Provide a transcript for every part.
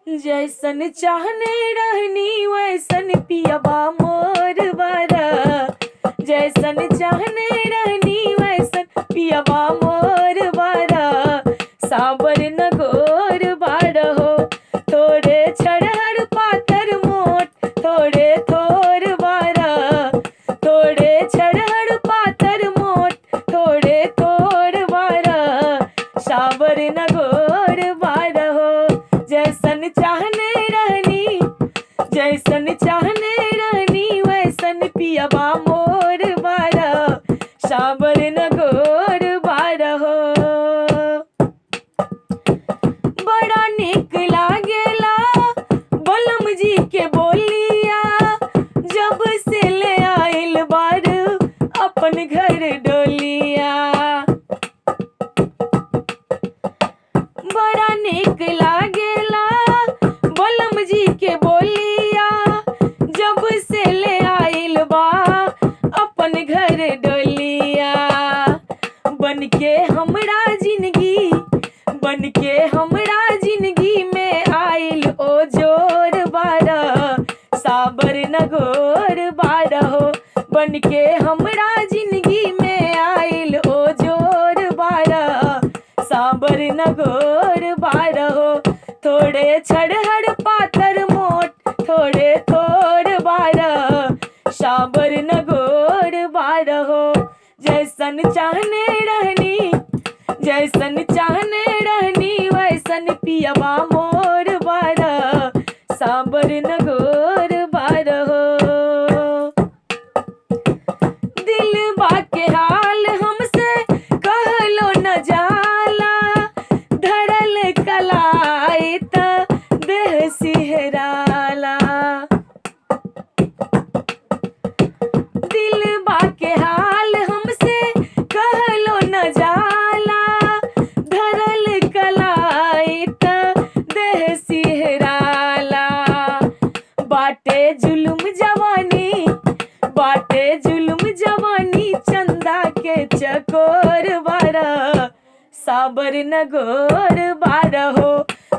जैसन चाहने रहनी वैसन पियबा मोर बारा। जैसन चाहने रहनी वैसन पियबा मोर बारा। साबर न गोर बारा हो, थोड़े छड़हड़ पातर मोट थोड़े थोर बारा। थोड़े छड़हड़ पातर मोट थोड़े थोर बारा। साबर न गोर बारा हो, जैसन चाहने रहनी जैसन चाहने रहनी वैसन पियबा मोर बारा। साबर न गोर बारा हो। बड़ा निक लागेला बलम जी के बोलिया, जब से ले आइल बार अपन घर डोलिया। बड़ा निक लागेला बलम जी के बोलिया, जब से ले आइल बा अपन घर डोलिया। बन के हमरा जिंदगी बन के हमरा जिंदगी में आइल ओ जोर बारा। साबर न गोर बारा हो, बन के हमरा जिंदगी में आइल ओ जोर बारा। साबर न गोर बारा हो, थोड़े छड़हड़ पातर मोट थोड़े थोर बारा। साबर न गोर बारा हो, जैसन चाहने रहनी जैसन चाहने रहनी वैसन पियबा मोर बारा। साबर न गोर बारा हो। दिल बाके हाल हमसे कहलो न जाला, धरल कलाई त देह सिहराला। दिल बाके हाल हमसे कहलो न जाला, धरल कलाई त देह सिहराला। बाटे जुल्म जवानी बाटे जुल्म जवानी चंदा के चकोर बारा। साबर न गोर बारा हो,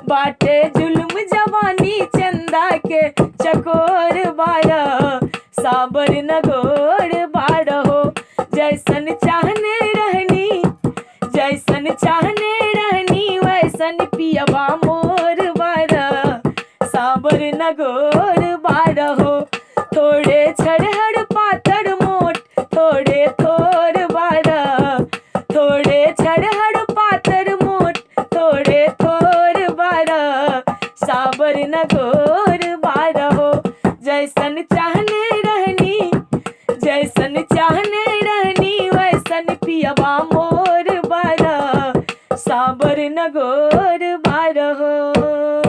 बाटे जुल्म जवानी चंदा के चकोर बारा। साबर न गोर बारा हो, जैसन चाहने रहनी जैसन चाहने रहनी वैसन पियबा मोर बारा। साबर न गोर बारा हो, थोड़े छड़हड़ पातर मोट थोड़े थोर बारा। थोड़े छड़हड़ पातर मोट थोड़े थोर बारा। साबर न गोर बारा हो, जैसन चाहने रहनी जैसन चाहने रहनी वैसन पियबा मोर बारा। साबर न गोर बारा हो।